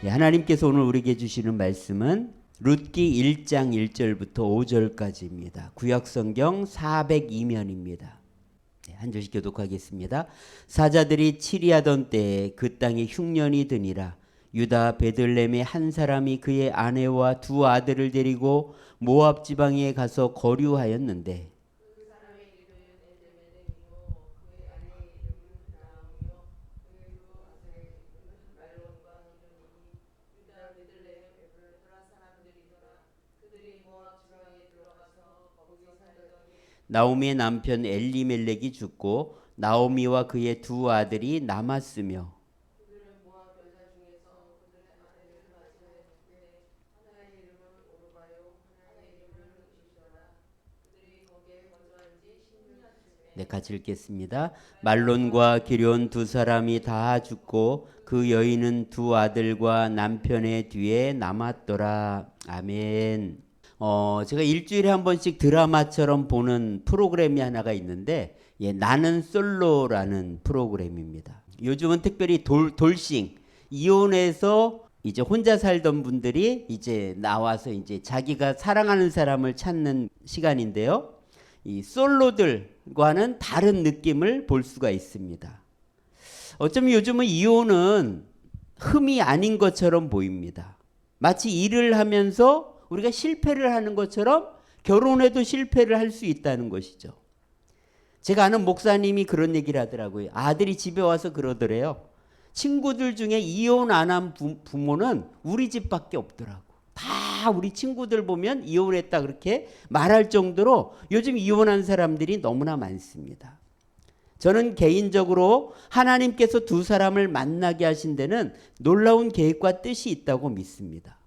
하나님께서 오늘 우리에게 주시는 말씀은 룻기 1장 1절부터 5절까지입니다. 구약성경 402면입니다. 한 절씩 교독하겠습니다. 사자들이 치리하던 때에 그 땅에 흉년이 드니라. 유다 베들레헴의 한 사람이 그의 아내와 두 아들을 데리고 모압 지방에 가서 거류하였는데 나오미의 남편 엘리멜렉이 죽고 나오미와 그의 두 아들이 남았으며 같이 읽겠습니다. 말론과 기럨 두 사람이 다 죽고 그 여인은 두 아들과 남편의 뒤에 남았더라. 아멘. 제가 일주일에 한 번씩 드라마처럼 보는 프로그램이 하나가 있는데 나는 솔로라는 프로그램입니다. 요즘은 특별히 돌싱 이혼해서 이제 혼자 살던 분들이 이제 나와서 이제 자기가 사랑하는 사람을 찾는 시간인데요. 이 솔로들과는 다른 느낌을 볼 수가 있습니다. 어쩌면 요즘은 이혼은 흠이 아닌 것처럼 보입니다. 마치 일을 하면서 우리가 실패를 하는 것처럼 결혼해도 실패를 할 수 있다는 것이죠. 제가 아는 목사님이 그런 얘기를 하더라고요. 아들이 집에 와서 그러더래요. 친구들 중에 이혼 안 한 부모는 우리 집밖에 없더라고. 다 우리 친구들 보면 이혼했다 그렇게 말할 정도로 요즘 이혼한 사람들이 너무나 많습니다. 저는 개인적으로 하나님께서 두 사람을 만나게 하신 데는 놀라운 계획과 뜻이 있다고 믿습니다.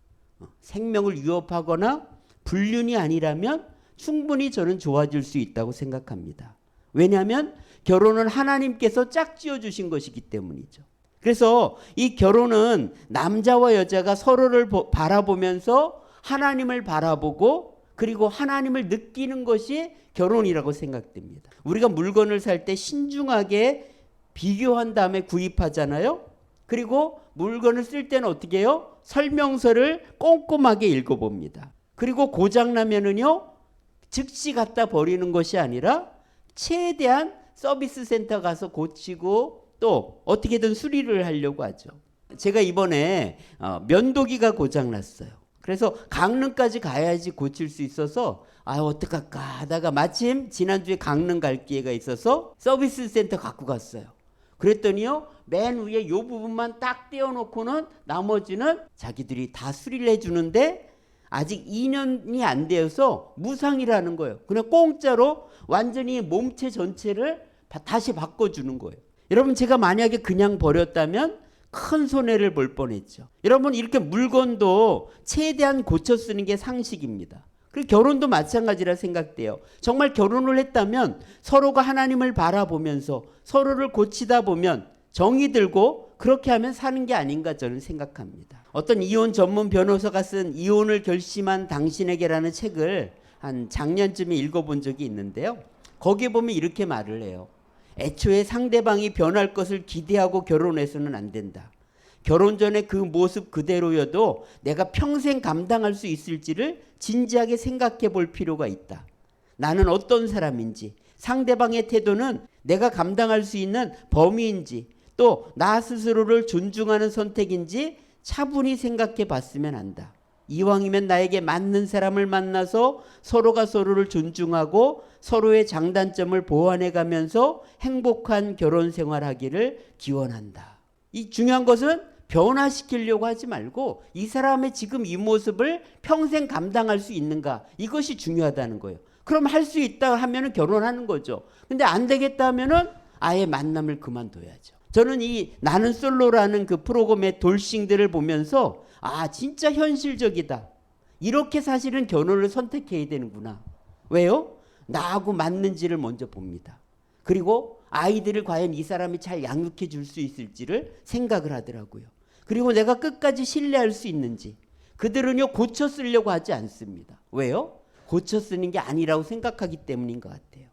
생명을 위협하거나 불륜이 아니라면 충분히 저는 좋아질 수 있다고 생각합니다. 왜냐하면 결혼은 하나님께서 짝지어 주신 것이기 때문이죠. 그래서 이 결혼은 남자와 여자가 서로를 바라보면서 하나님을 바라보고 그리고 하나님을 느끼는 것이 결혼이라고 생각됩니다. 우리가 물건을 살 때 신중하게 비교한 다음에 구입하잖아요. 그리고 물건을 쓸 때는 어떻게 해요? 설명서를 꼼꼼하게 읽어봅니다. 그리고 고장나면은요, 즉시 갖다 버리는 것이 아니라 최대한 서비스 센터 가서 고치고 또 어떻게든 수리를 하려고 하죠. 제가 이번에 면도기가 고장났어요. 그래서 강릉까지 가야지 고칠 수 있어서 어떡할까 하다가 마침 지난주에 강릉 갈 기회가 있어서 서비스 센터 갖고 갔어요. 그랬더니요, 맨 위에 요 부분만 딱 떼어놓고는 나머지는 자기들이 다 수리를 해주는데 아직 2년이 안 되어서 무상이라는 거예요. 그냥 공짜로 완전히 몸체 전체를 다시 바꿔주는 거예요. 여러분, 제가 만약에 그냥 버렸다면 큰 손해를 볼 뻔했죠. 여러분, 이렇게 물건도 최대한 고쳐 쓰는 게 상식입니다. 그리고 결혼도 마찬가지라 생각돼요. 정말 결혼을 했다면 서로가 하나님을 바라보면서 서로를 고치다 보면 정이 들고 그렇게 하면 사는 게 아닌가 저는 생각합니다. 어떤 이혼 전문 변호사가 쓴 이혼을 결심한 당신에게라는 책을 한 작년쯤에 읽어본 적이 있는데요. 거기에 보면 이렇게 말을 해요. 애초에 상대방이 변할 것을 기대하고 결혼해서는 안 된다. 결혼 전에 그 모습 그대로여도 내가 평생 감당할 수 있을지를 진지하게 생각해 볼 필요가 있다. 나는 어떤 사람인지, 상대방의 태도는 내가 감당할 수 있는 범위인지, 또 나 스스로를 존중하는 선택인지 차분히 생각해 봤으면 한다. 이왕이면 나에게 맞는 사람을 만나서 서로가 서로를 존중하고 서로의 장단점을 보완해 가면서 행복한 결혼 생활하기를 기원한다. 이 중요한 것은 변화시키려고 하지 말고 이 사람의 지금 이 모습을 평생 감당할 수 있는가, 이것이 중요하다는 거예요. 그럼 할 수 있다 하면 결혼하는 거죠. 근데 안 되겠다 하면 아예 만남을 그만둬야죠. 저는 이 나는 솔로라는 그 프로그램의 돌싱들을 보면서 진짜 현실적이다. 이렇게 사실은 결혼을 선택해야 되는구나. 왜요? 나하고 맞는지를 먼저 봅니다. 그리고 아이들을 과연 이 사람이 잘 양육해 줄 수 있을지를 생각을 하더라고요. 그리고 내가 끝까지 신뢰할 수 있는지. 그들은요, 고쳐 쓰려고 하지 않습니다. 왜요? 고쳐 쓰는 게 아니라고 생각하기 때문인 것 같아요.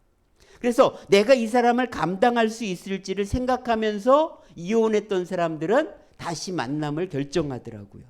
그래서 내가 이 사람을 감당할 수 있을지를 생각하면서 이혼했던 사람들은 다시 만남을 결정하더라고요.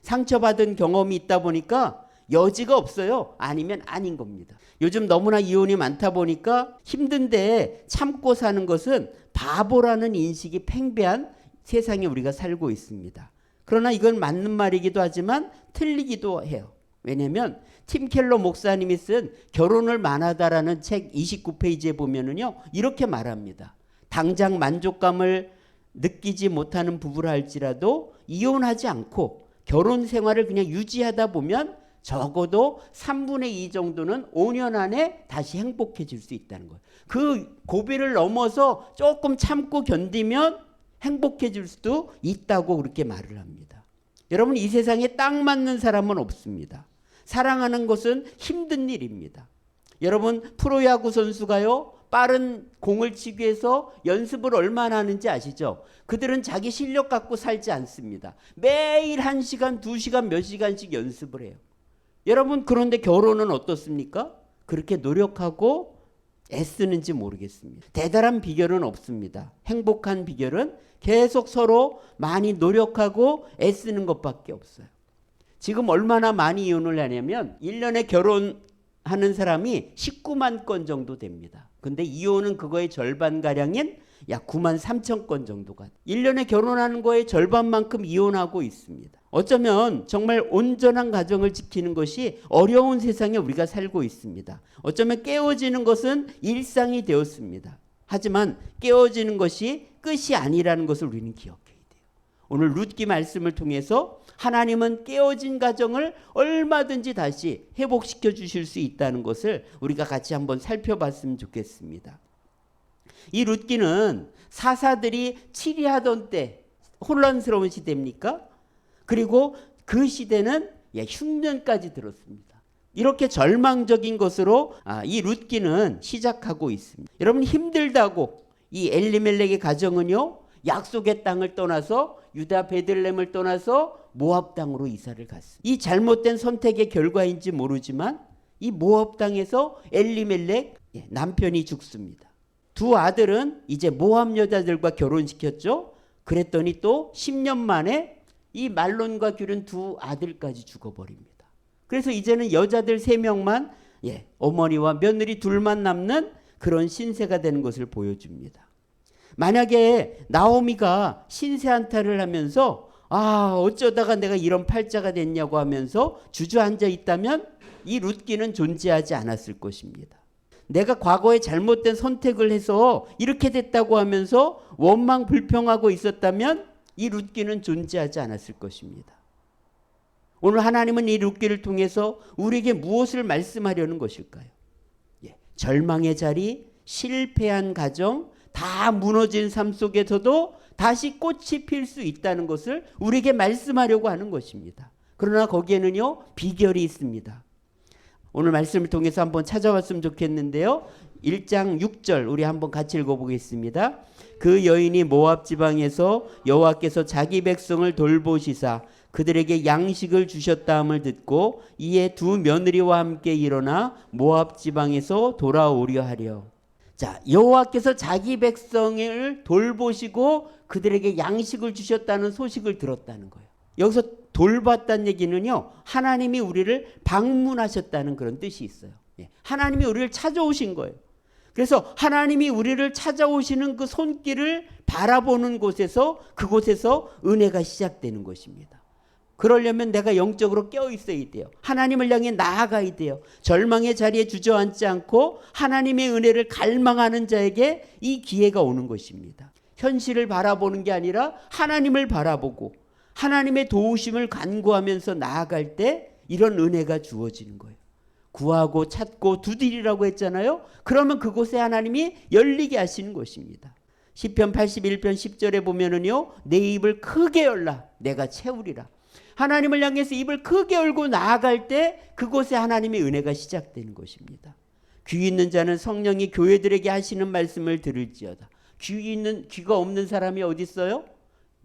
상처받은 경험이 있다 보니까 여지가 없어요. 아니면 아닌 겁니다. 요즘 너무나 이혼이 많다 보니까 힘든데 참고 사는 것은 바보라는 인식이 팽배한 세상에 우리가 살고 있습니다. 그러나 이건 맞는 말이기도 하지만 틀리기도 해요. 왜냐하면 팀 켈러 목사님이 쓴 결혼을 만하다라는 책 29페이지에 보면은요, 이렇게 말합니다. 당장 만족감을 느끼지 못하는 부부라 할지라도 이혼하지 않고 결혼 생활을 그냥 유지하다 보면 적어도 3분의 2 정도는 5년 안에 다시 행복해질 수 있다는 거예요. 그 고비를 넘어서 조금 참고 견디면 행복해질 수도 있다고 그렇게 말을 합니다. 여러분, 이 세상에 딱 맞는 사람은 없습니다. 사랑하는 것은 힘든 일입니다. 여러분, 프로야구 선수가요, 빠른 공을 치기 위해서 연습을 얼마나 하는지 아시죠? 그들은 자기 실력 갖고 살지 않습니다. 매일 1시간, 2시간, 몇 시간씩 연습을 해요. 여러분, 그런데 결혼은 어떻습니까? 그렇게 노력하고 애쓰는지 모르겠습니다. 대단한 비결은 없습니다. 행복한 비결은 계속 서로 많이 노력하고 애쓰는 것밖에 없어요. 지금 얼마나 많이 이혼을 하냐면 1년에 결혼하는 사람이 19만 건 정도 됩니다. 근데 이혼은 그거의 절반가량인 약 9만 3천 건 정도가 1년에 결혼하는 거의 절반만큼 이혼하고 있습니다. 어쩌면 정말 온전한 가정을 지키는 것이 어려운 세상에 우리가 살고 있습니다. 어쩌면 깨어지는 것은 일상이 되었습니다. 하지만 깨어지는 것이 끝이 아니라는 것을 우리는 기억해야 돼요. 오늘 룻기 말씀을 통해서 하나님은 깨어진 가정을 얼마든지 다시 회복시켜 주실 수 있다는 것을 우리가 같이 한번 살펴봤으면 좋겠습니다. 이 룻기는 사사들이 치리하던 때, 혼란스러운 시대입니까? 그리고 그 시대는 흉년까지 들었습니다. 이렇게 절망적인 것으로 이 룻기는 시작하고 있습니다. 여러분, 힘들다고 이 엘리멜렉의 가정은요, 약속의 땅을 떠나서 유다 베들레헴을 떠나서 모압 땅으로 이사를 갔습니다. 이 잘못된 선택의 결과인지 모르지만 이 모압 땅에서 엘리멜렉 남편이 죽습니다. 두 아들은 이제 모압 여자들과 결혼시켰죠. 그랬더니 또 10년 만에 이 말론과 기륜 두 아들까지 죽어버립니다. 그래서 이제는 여자들 3명만 어머니와 며느리 둘만 남는 그런 신세가 되는 것을 보여줍니다. 만약에 나오미가 신세 한탄을 하면서 어쩌다가 내가 이런 팔자가 됐냐고 하면서 주저앉아 있다면 이 룻기는 존재하지 않았을 것입니다. 내가 과거에 잘못된 선택을 해서 이렇게 됐다고 하면서 원망 불평하고 있었다면 이 룻기는 존재하지 않았을 것입니다. 오늘 하나님은 이 룻기를 통해서 우리에게 무엇을 말씀하려는 것일까요? 절망의 자리, 실패한 가정, 다 무너진 삶 속에서도 다시 꽃이 필 수 있다는 것을 우리에게 말씀하려고 하는 것입니다. 그러나 거기에는요, 비결이 있습니다. 오늘 말씀을 통해서 한번 찾아봤으면 좋겠는데요. 1장 6절 우리 한번 같이 읽어보겠습니다. 그 여인이 모압 지방에서 여호와께서 자기 백성을 돌보시사 그들에게 양식을 주셨다함을 듣고 이에 두 며느리와 함께 일어나 모압 지방에서 돌아오려 하려. 자, 여호와께서 자기 백성을 돌보시고 그들에게 양식을 주셨다는 소식을 들었다는 거예요. 여기서 돌봤다는 얘기는요, 하나님이 우리를 방문하셨다는 그런 뜻이 있어요. 하나님이 우리를 찾아오신 거예요. 그래서 하나님이 우리를 찾아오시는 그 손길을 바라보는 곳에서, 그곳에서 은혜가 시작되는 것입니다. 그러려면 내가 영적으로 깨어 있어야 돼요. 하나님을 향해 나아가야 돼요. 절망의 자리에 주저앉지 않고 하나님의 은혜를 갈망하는 자에게 이 기회가 오는 것입니다. 현실을 바라보는 게 아니라 하나님을 바라보고 하나님의 도우심을 간구하면서 나아갈 때 이런 은혜가 주어지는 거예요. 구하고 찾고 두드리라고 했잖아요. 그러면 그곳에 하나님이 열리게 하시는 것입니다. 시편 81편 10절에 보면은요, 내 입을 크게 열라 내가 채우리라. 하나님을 향해서 입을 크게 열고 나아갈 때 그곳에 하나님의 은혜가 시작되는 것입니다. 귀 있는 자는 성령이 교회들에게 하시는 말씀을 들을지어다. 귀가 없는 사람이 어디 있어요?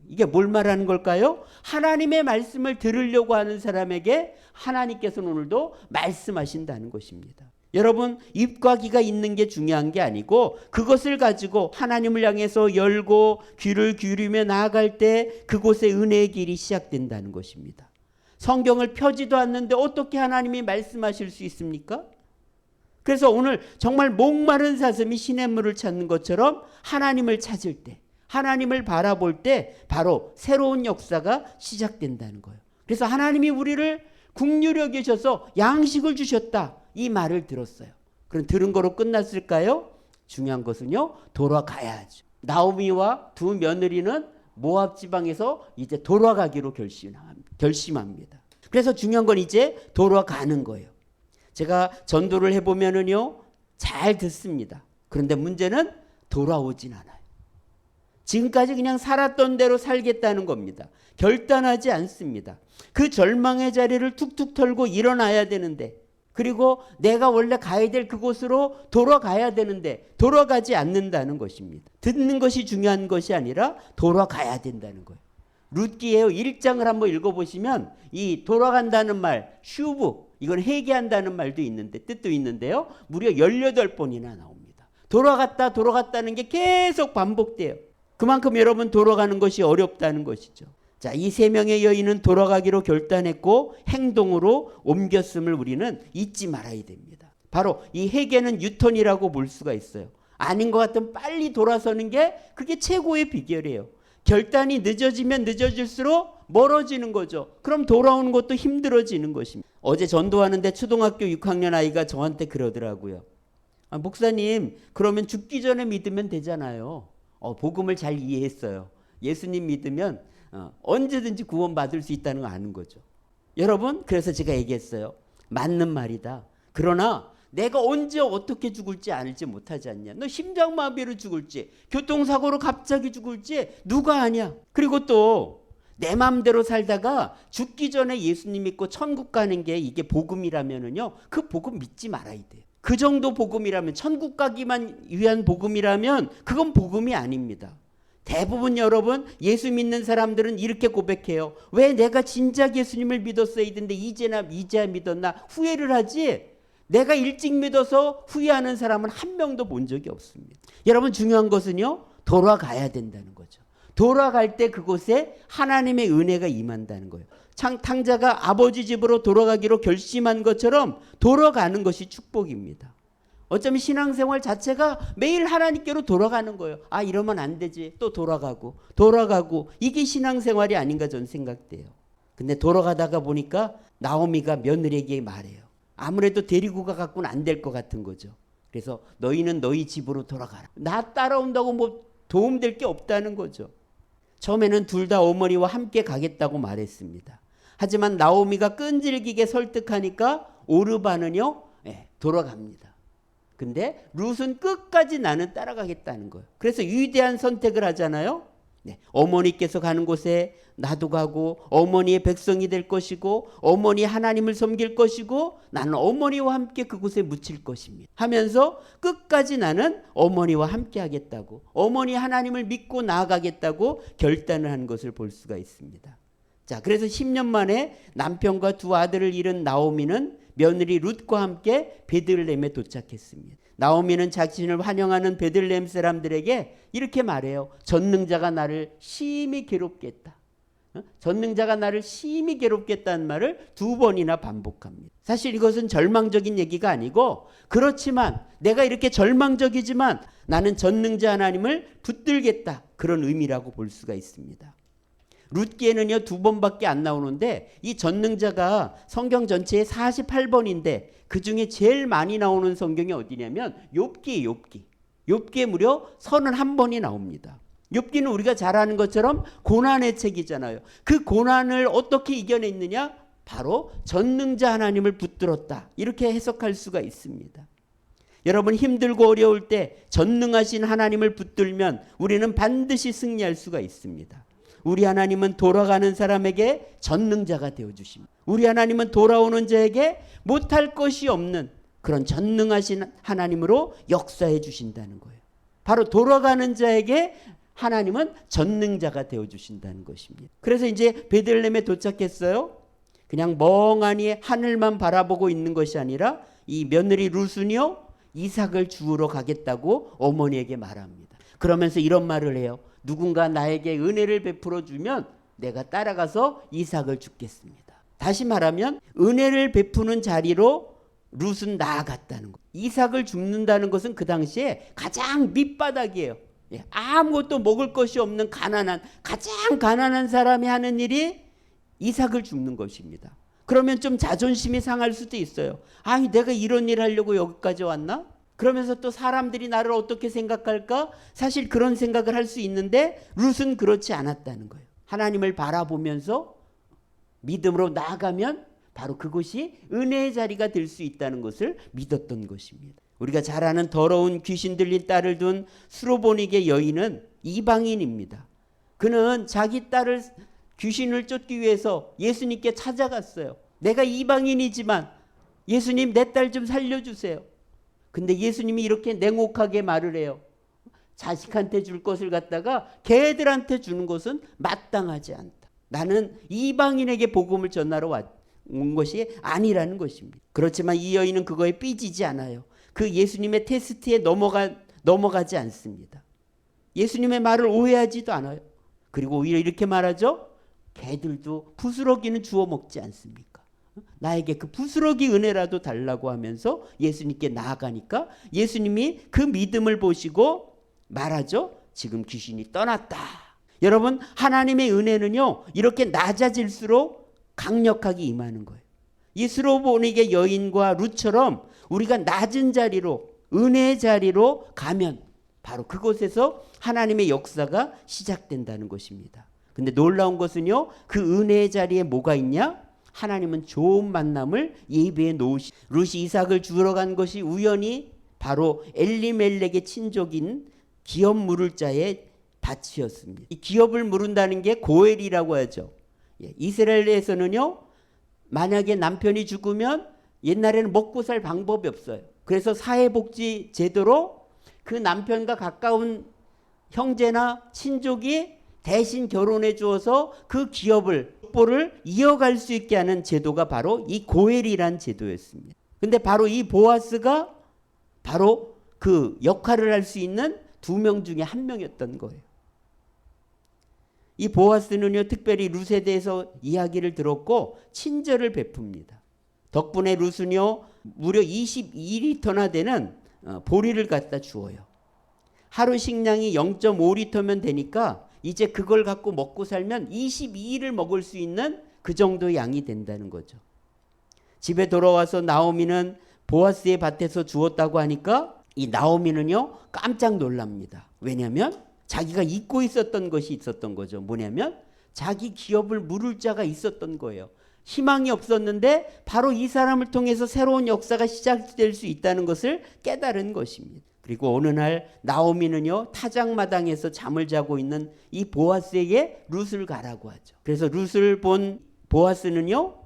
이게 뭘 말하는 걸까요? 하나님의 말씀을 들으려고 하는 사람에게 하나님께서는 오늘도 말씀하신다는 것입니다. 여러분, 입과 귀가 있는 게 중요한 게 아니고 그것을 가지고 하나님을 향해서 열고 귀를 기울이며 나아갈 때 그곳에 은혜의 길이 시작된다는 것입니다. 성경을 펴지도 않는데 어떻게 하나님이 말씀하실 수 있습니까? 그래서 오늘 정말 목마른 사슴이 시냇물을 찾는 것처럼 하나님을 찾을 때, 하나님을 바라볼 때 바로 새로운 역사가 시작된다는 거예요. 그래서 하나님이 우리를 긍휼히 여기셔서 양식을 주셨다, 이 말을 들었어요. 그럼 들은 거로 끝났을까요? 중요한 것은요, 돌아가야죠. 나오미와 두 며느리는 모압 지방에서 이제 돌아가기로 결심합니다. 그래서 중요한 건 이제 돌아가는 거예요. 제가 전도를 해보면은요, 잘 듣습니다. 그런데 문제는 돌아오진 않아요. 지금까지 그냥 살았던 대로 살겠다는 겁니다. 결단하지 않습니다. 그 절망의 자리를 툭툭 털고 일어나야 되는데, 그리고 내가 원래 가야 될 그곳으로 돌아가야 되는데 돌아가지 않는다는 것입니다. 듣는 것이 중요한 것이 아니라 돌아가야 된다는 거예요. 룻기예요. 1장을 한번 읽어보시면 이 돌아간다는 말, 슈브, 이건 회개한다는 말도 있는데, 뜻도 있는데요, 무려 18번이나 나옵니다. 돌아갔다는 게 계속 반복돼요. 그만큼 여러분 돌아가는 것이 어렵다는 것이죠. 자, 이 세 명의 여인은 돌아가기로 결단했고 행동으로 옮겼음을 우리는 잊지 말아야 됩니다. 바로 이 회개는 유턴이라고 볼 수가 있어요. 아닌 것 같으면 빨리 돌아서는 게 그게 최고의 비결이에요. 결단이 늦어지면 늦어질수록 멀어지는 거죠. 그럼 돌아오는 것도 힘들어지는 것입니다. 어제 전도하는데 초등학교 6학년 아이가 저한테 그러더라고요. 목사님, 그러면 죽기 전에 믿으면 되잖아요. 복음을 잘 이해했어요. 예수님 믿으면 언제든지 구원받을 수 있다는 거 아는 거죠. 여러분, 그래서 제가 얘기했어요. 맞는 말이다. 그러나 내가 언제 어떻게 죽을지 알지 못하지 않냐. 너 심장마비로 죽을지, 교통사고로 갑자기 죽을지 누가 아냐. 그리고 또 내 마음대로 살다가 죽기 전에 예수님 믿고 천국 가는 게 이게 복음이라면은요, 그 복음 믿지 말아야 돼요. 그 정도 복음이라면, 천국 가기만 위한 복음이라면 그건 복음이 아닙니다. 대부분 여러분, 예수 믿는 사람들은 이렇게 고백해요. 왜 내가 진작 예수님을 믿었어야 되는데 이제야 믿었나 후회를 하지, 내가 일찍 믿어서 후회하는 사람은 한 명도 본 적이 없습니다. 여러분, 중요한 것은요, 돌아가야 된다는 거죠. 돌아갈 때 그곳에 하나님의 은혜가 임한다는 거예요. 탕자가 아버지 집으로 돌아가기로 결심한 것처럼 돌아가는 것이 축복입니다. 어쩌면 신앙생활 자체가 매일 하나님께로 돌아가는 거예요. 아, 이러면 안 되지. 또 돌아가고 이게 신앙생활이 아닌가 저는 생각돼요. 근데 돌아가다가 보니까 나오미가 며느리에게 말해요. 아무래도 데리고 가갖고는 안 될 것 같은 거죠. 그래서 너희는 너희 집으로 돌아가라. 나 따라온다고 뭐 도움될 게 없다는 거죠. 처음에는 둘 다 어머니와 함께 가겠다고 말했습니다. 하지만 나오미가 끈질기게 설득하니까 오르바는요, 돌아갑니다. 근데 룻은 끝까지 나는 따라가겠다는 거예요. 그래서 위대한 선택을 하잖아요. 어머니께서 가는 곳에 나도 가고, 어머니의 백성이 될 것이고, 어머니 하나님을 섬길 것이고, 나는 어머니와 함께 그곳에 묻힐 것입니다 하면서 끝까지 나는 어머니와 함께 하겠다고, 어머니 하나님을 믿고 나아가겠다고 결단을 한 것을 볼 수가 있습니다. 자, 그래서 10년 만에 남편과 두 아들을 잃은 나오미는 며느리 룻과 함께 베들레헴에 도착했습니다. 나오미는 자신을 환영하는 베들레헴 사람들에게 이렇게 말해요. 전능자가 나를 심히 괴롭게 했다. 전능자가 나를 심히 괴롭게 했다는 말을 2번이나 반복합니다. 사실 이것은 절망적인 얘기가 아니고, 그렇지만 내가 이렇게 절망적이지만 나는 전능자 하나님을 붙들겠다, 그런 의미라고 볼 수가 있습니다. 룻기에는요 2번밖에 안 나오는데, 이 전능자가 성경 전체에 48번인데 그 중에 제일 많이 나오는 성경이 어디냐면 욥기에 무려 31번이 나옵니다. 욥기는 우리가 잘 아는 것처럼 고난의 책이잖아요. 그 고난을 어떻게 이겨냈느냐? 바로 전능자 하나님을 붙들었다, 이렇게 해석할 수가 있습니다. 여러분, 힘들고 어려울 때 전능하신 하나님을 붙들면 우리는 반드시 승리할 수가 있습니다. 우리 하나님은 돌아가는 사람에게 전능자가 되어주십니다. 우리 하나님은 돌아오는 자에게 못할 것이 없는 그런 전능하신 하나님으로 역사해 주신다는 거예요. 바로 돌아가는 자에게 하나님은 전능자가 되어주신다는 것입니다. 그래서 이제 베들레헴에 도착했어요. 그냥 멍하니 하늘만 바라보고 있는 것이 아니라 이 며느리 룻은요 이삭을 주우러 가겠다고 어머니에게 말합니다. 그러면서 이런 말을 해요. 누군가 나에게 은혜를 베풀어 주면 내가 따라가서 이삭을 줍겠습니다. 다시 말하면 은혜를 베푸는 자리로 룻은 나아갔다는 거예요. 이삭을 줍는다는 것은 그 당시에 가장 밑바닥이에요. 아무것도 먹을 것이 없는 가장 가난한 사람이 하는 일이 이삭을 줍는 것입니다. 그러면 좀 자존심이 상할 수도 있어요. 아니 내가 이런 일 하려고 여기까지 왔나? 그러면서 또 사람들이 나를 어떻게 생각할까? 사실 그런 생각을 할 수 있는데 룻은 그렇지 않았다는 거예요. 하나님을 바라보면서 믿음으로 나아가면 바로 그것이 은혜의 자리가 될 수 있다는 것을 믿었던 것입니다. 우리가 잘 아는 더러운 귀신 들린 딸을 둔 수로보닉의 여인은 이방인입니다. 그는 자기 딸을 귀신을 쫓기 위해서 예수님께 찾아갔어요. 내가 이방인이지만 예수님 내 딸 좀 살려주세요. 근데 예수님이 이렇게 냉혹하게 말을 해요. 자식한테 줄 것을 갖다가 개들한테 주는 것은 마땅하지 않다. 나는 이방인에게 복음을 전하러 온 것이 아니라는 것입니다. 그렇지만 이 여인은 그거에 삐지지 않아요. 그 예수님의 테스트에 넘어가지 않습니다. 예수님의 말을 오해하지도 않아요. 그리고 오히려 이렇게 말하죠. 개들도 부스러기는 주워 먹지 않습니까? 나에게 그 부스러기 은혜라도 달라고 하면서 예수님께 나아가니까 예수님이 그 믿음을 보시고 말하죠. 지금 귀신이 떠났다. 여러분 하나님의 은혜는요 이렇게 낮아질수록 강력하게 임하는 거예요. 이 수로보닉의 여인과 룻처럼 우리가 낮은 자리로 은혜의 자리로 가면 바로 그곳에서 하나님의 역사가 시작된다는 것입니다. 근데 놀라운 것은요 그 은혜의 자리에 뭐가 있냐? 하나님은 좋은 만남을 예비해 놓으시. 룻이 이삭을 주우러 간 것이 우연히 바로 엘리멜렉의 친족인 기업 물을 자의 밭이었습니다. 이 기업을 물은다는 게 고엘이라고 하죠. 이스라엘에서는요 만약에 남편이 죽으면 옛날에는 먹고 살 방법이 없어요. 그래서 사회복지 제도로 그 남편과 가까운 형제나 친족이 대신 결혼해 주어서 그 기업을 이어갈 수 있게 하는 제도가 바로 이 고엘이란 제도였습니다. 근데 바로 이 보아스가 바로 그 역할을 할 수 있는 2명 중에 1명이었던 거예요. 이 보아스는요 특별히 룻에 대해서 이야기를 들었고 친절을 베풉니다. 덕분에 룻은요 무려 22리터나 되는 보리를 갖다 주어요. 하루 식량이 0.5리터면 되니까 이제 그걸 갖고 먹고 살면 22일을 먹을 수 있는 그 정도 양이 된다는 거죠. 집에 돌아와서 나오미는 보아스의 밭에서 주었다고 하니까 이 나오미는요 깜짝 놀랍니다. 왜냐하면 자기가 잊고 있었던 것이 있었던 거죠. 뭐냐면 자기 기업을 물을 자가 있었던 거예요. 희망이 없었는데 바로 이 사람을 통해서 새로운 역사가 시작될 수 있다는 것을 깨달은 것입니다. 그리고 어느 날 나오미는요 타작마당에서 잠을 자고 있는 이 보아스에게 룻을 가라고 하죠. 그래서 룻을 본 보아스는요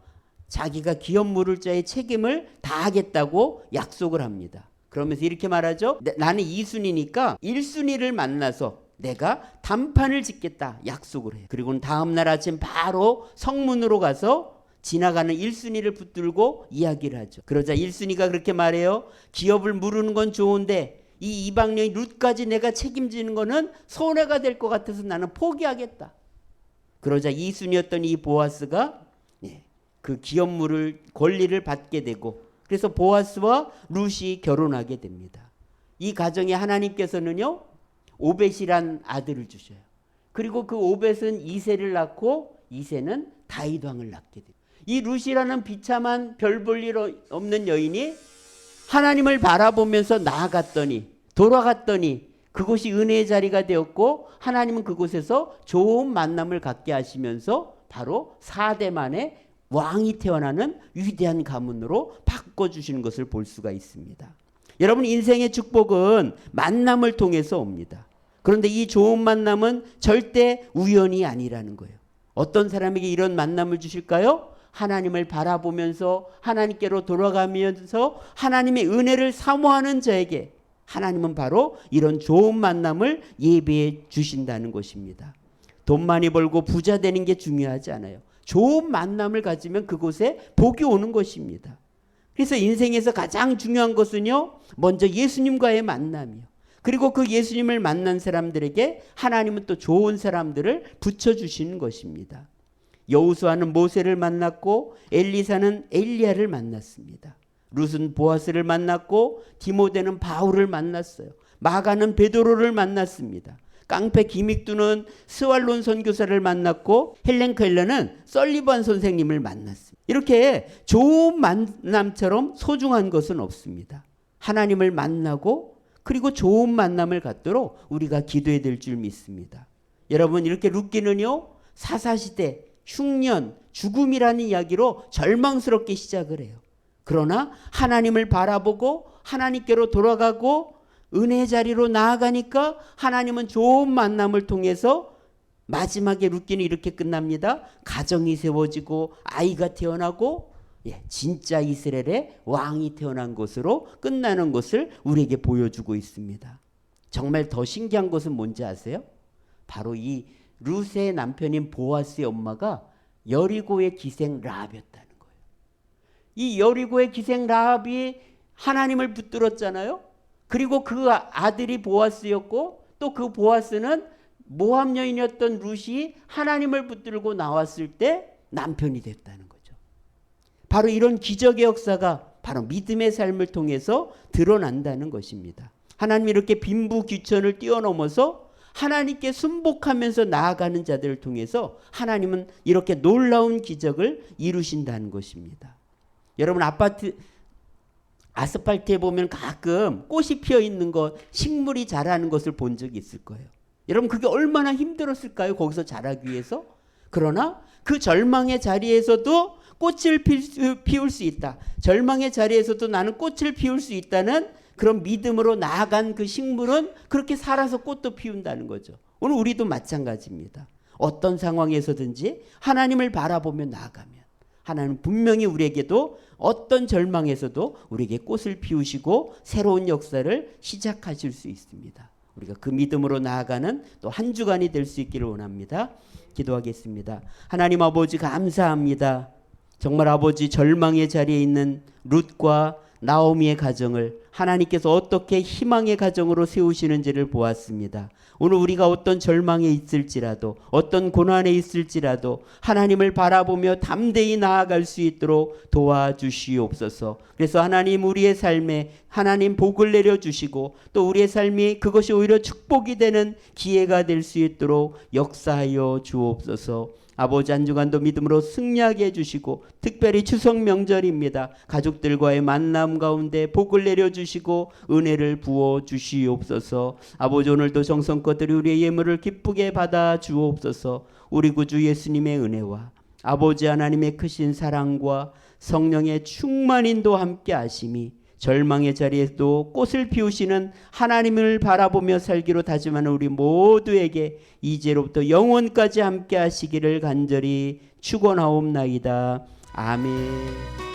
자기가 기업 물을 자의 책임을 다하겠다고 약속을 합니다. 그러면서 이렇게 말하죠. 나는 2순위니까 1순위를 만나서 내가 단판을 짓겠다 약속을 해요. 그리고 다음날 아침 바로 성문으로 가서 지나가는 1순위를 붙들고 이야기를 하죠. 그러자 1순위가 그렇게 말해요. 기업을 물으는 건 좋은데 이 이방녀인 룻까지 내가 책임지는 거는 손해가 될 것 같아서 나는 포기하겠다. 그러자 2순위였던 이 보아스가 그 기업 물을 권리를 받게 되고 그래서 보아스와 룻이 결혼하게 됩니다. 이 가정에 하나님께서는요 오벳이란 아들을 주셔요. 그리고 그 오벳은 이새를 낳고 이새는 다윗 왕을 낳게 돼요. 이 룻이라는 비참한 별 볼 일 없는 여인이 하나님을 바라보면서 나아갔더니 돌아갔더니 그곳이 은혜의 자리가 되었고 하나님은 그곳에서 좋은 만남을 갖게 하시면서 바로 4대 만에 왕이 태어나는 위대한 가문으로 바꿔주시는 것을 볼 수가 있습니다. 여러분 인생의 축복은 만남을 통해서 옵니다. 그런데 이 좋은 만남은 절대 우연이 아니라는 거예요. 어떤 사람에게 이런 만남을 주실까요? 하나님을 바라보면서 하나님께로 돌아가면서 하나님의 은혜를 사모하는 자에게 하나님은 바로 이런 좋은 만남을 예비해 주신다는 것입니다. 돈 많이 벌고 부자 되는 게 중요하지 않아요. 좋은 만남을 가지면 그곳에 복이 오는 것입니다. 그래서 인생에서 가장 중요한 것은요, 먼저 예수님과의 만남이요. 그리고 그 예수님을 만난 사람들에게 하나님은 또 좋은 사람들을 붙여주시는 것입니다. 여호수아는 모세를 만났고 엘리사는 엘리야를 만났습니다. 룻은 보아스를 만났고 디모데는 바울을 만났어요. 마가는 베드로를 만났습니다. 깡패 기믹두는 스왈론 선교사를 만났고 헬렌 켈러는 설리반 선생님을 만났습니다. 이렇게 좋은 만남처럼 소중한 것은 없습니다. 하나님을 만나고 그리고 좋은 만남을 갖도록 우리가 기도해야 될 줄 믿습니다. 여러분, 이렇게 룻기는요, 사사시대, 흉년, 죽음이라는 이야기로 절망스럽게 시작을 해요. 그러나 하나님을 바라보고 하나님께로 돌아가고 은혜 자리로 나아가니까 하나님은 좋은 만남을 통해서 마지막에 룻기는 이렇게 끝납니다. 가정이 세워지고 아이가 태어나고 진짜 이스라엘의 왕이 태어난 것으로 끝나는 것을 우리에게 보여주고 있습니다. 정말 더 신기한 것은 뭔지 아세요? 바로 이 룻의 남편인 보아스의 엄마가 여리고의 기생 라합이었다는 거예요. 이 여리고의 기생 라합이 하나님을 붙들었잖아요. 그리고 그 아들이 보아스였고 또 그 보아스는 모압 여인이었던 룻이 하나님을 붙들고 나왔을 때 남편이 됐다는 거죠. 바로 이런 기적의 역사가 바로 믿음의 삶을 통해서 드러난다는 것입니다. 하나님이 이렇게 빈부귀천을 뛰어넘어서 하나님께 순복하면서 나아가는 자들을 통해서 하나님은 이렇게 놀라운 기적을 이루신다는 것입니다. 여러분, 아스팔트에 보면 가끔 꽃이 피어 있는 것, 식물이 자라는 것을 본 적이 있을 거예요. 여러분, 그게 얼마나 힘들었을까요? 거기서 자라기 위해서. 그러나 그 절망의 자리에서도 꽃을 피울 수 있다. 절망의 자리에서도 나는 꽃을 피울 수 있다는 그런 믿음으로 나아간 그 식물은 그렇게 살아서 꽃도 피운다는 거죠. 오늘 우리도 마찬가지입니다. 어떤 상황에서든지 하나님을 바라보며 나아가면 하나님은 분명히 우리에게도 어떤 절망에서도 우리에게 꽃을 피우시고 새로운 역사를 시작하실 수 있습니다. 우리가 그 믿음으로 나아가는 또 한 주간이 될 수 있기를 원합니다. 기도하겠습니다. 하나님 아버지, 감사합니다. 정말 아버지, 절망의 자리에 있는 룻과 나오미의 가정을 하나님께서 어떻게 희망의 가정으로 세우시는지를 보았습니다. 오늘 우리가 어떤 절망에 있을지라도 어떤 고난에 있을지라도 하나님을 바라보며 담대히 나아갈 수 있도록 도와주시옵소서. 그래서 하나님, 우리의 삶에 하나님 복을 내려주시고 또 우리의 삶이 그것이 오히려 축복이 되는 기회가 될 수 있도록 역사하여 주옵소서. 아버지, 한 주간도 믿음으로 승리하게 해주시고 특별히 추석 명절입니다. 가족들과의 만남 가운데 복을 내려주시고 은혜를 부어주시옵소서. 아버지, 오늘도 정성껏 우리의 예물을 기쁘게 받아 주옵소서. 우리 구주 예수님의 은혜와 아버지 하나님의 크신 사랑과 성령의 충만인도 함께 하심이 절망의 자리에도 꽃을 피우시는 하나님을 바라보며 살기로 다짐하는 우리 모두에게 이제로부터 영원까지 함께 하시기를 간절히 축원하옵나이다. 아멘.